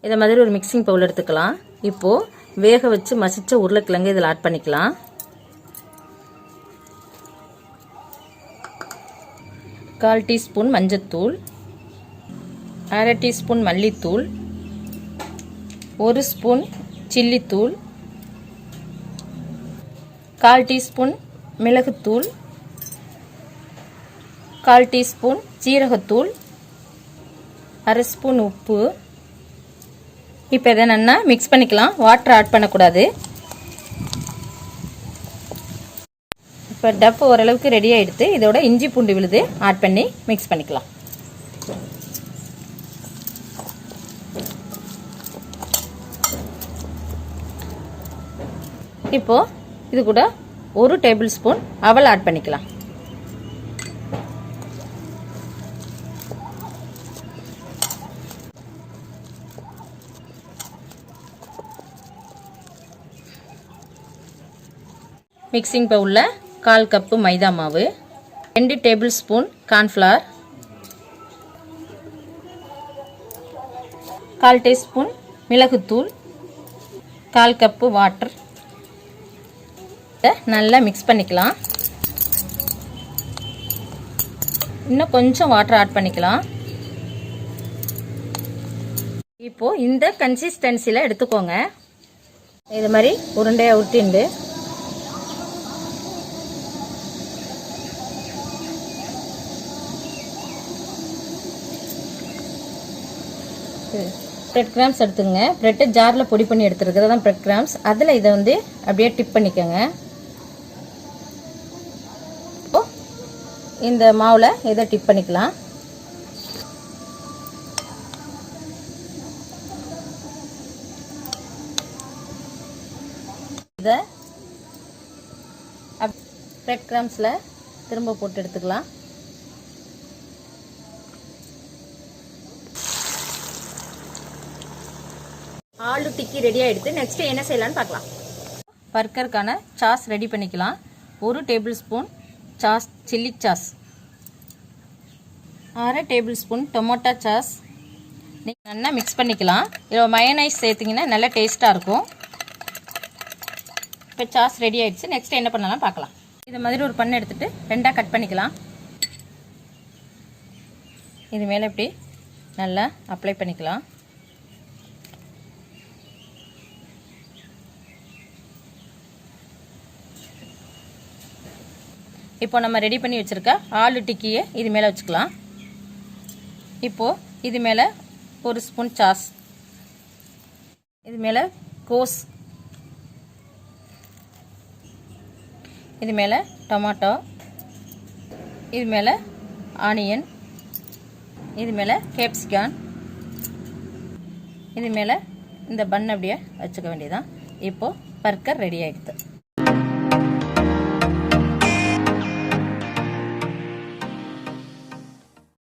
இதை மாதிரி ஒரு மிக்சிங் பவுல் எடுத்துக்கலாம். இப்போது வேக வச்சு மசிச்ச உருளைக்கிழங்கு இதில் ஆட் பண்ணிக்கலாம். கால் டீஸ்பூன் மஞ்சத்தூள், அரை டீஸ்பூன் மல்லித்தூள், 1 ஸ்பூன் சில்லித்தூள், 1/4 டீஸ்பூன் மிளகுத்தூள், 1/4 டீஸ்பூன் ஜீரகத்தூள், அரை ஸ்பூன் உப்பு. இப்போ இதை நல்லா மிக்ஸ் பண்ணிக்கலாம். வாட்டர் ஆட் பண்ணக்கூடாது. இப்போ டப் ஓரளவுக்கு ரெடி ஆகிடுது. இதோட இஞ்சி பூண்டு விழுது ஆட் பண்ணி மிக்ஸ் பண்ணிக்கலாம். இப்போ இது கூட 1 டேபிள் ஸ்பூன் அவல் ஆட் பண்ணிக்கலாம். மிக்சிங் பவுலில் 1/4 கப்பு மைதா மாவு, 2 டேபிள் ஸ்பூன் கார்ன்ஃப்ளவர், 1/4 டீஸ்பூன் மிளகுத்தூள், 1/4 கப்பு வாட்டர். நல்லா மிக்ஸ் பண்ணிக்கலாம். இன்னும் கொஞ்சம் வாட்டர் ஆட் பண்ணிக்கலாம். இப்போது இந்த கன்சிஸ்டன்சியில் எடுத்துக்கோங்க. இது மாதிரி உருண்டையாக உருட்டிண்டு பிரெட் கிராம்ஸ் எடுத்துங்க. பிரெட்டை ஜாரில் பொடி பண்ணி எடுத்துருக்கிறது தான் பிரெட் கிராம்ஸ். அதில் இதை வந்து அப்படியே டிப் பண்ணிக்கோங்க. இந்த மாவில் இதை டிப் பண்ணிக்கலாம். இதை பிரெட் கிராம்ஸில் திரும்ப போட்டு எடுத்துக்கலாம். ஆலு டிக்கி ரெடி ஆகிடுது. நெக்ஸ்ட் என்ன செய்யலான்னு பார்க்கலாம். பர்கருக்கான சாஸ் ரெடி பண்ணிக்கலாம். 1 table spoon sauce chilli sauce, 1/2 table spoon tomato sauce. நீங்கள் நல்லா மிக்ஸ் பண்ணிக்கலாம். இதில் மயோனைஸ் சேர்த்திங்கன்னா நல்லா டேஸ்ட்டாக இருக்கும். இப்போ சாஸ் ரெடி ஆகிடுச்சு. நெக்ஸ்ட் என்ன பண்ணலாம் பார்க்கலாம். இது மாதிரி ஒரு பண்ணை எடுத்துகிட்டு 2ஆக கட் பண்ணிக்கலாம். இது மேலே இப்படி நல்லா அப்ளை பண்ணிக்கலாம். இப்போ நம்ம ரெடி பண்ணி வச்சுருக்க ஆலு டிக்கியை இது மேலே வச்சுக்கலாம். இப்போது இது மேலே 1 ஸ்பூன் சாஸ், இது மேலே கோஸ், இது மேலே டொமேட்டோ, இது மேலே ஆனியன், இது மேலே கேப்சிகம், இது மேலே இந்த பன் அப்படியே வச்சுக்க வேண்டியதான். இப்போது பர்கர் ரெடி ஆகிடுது.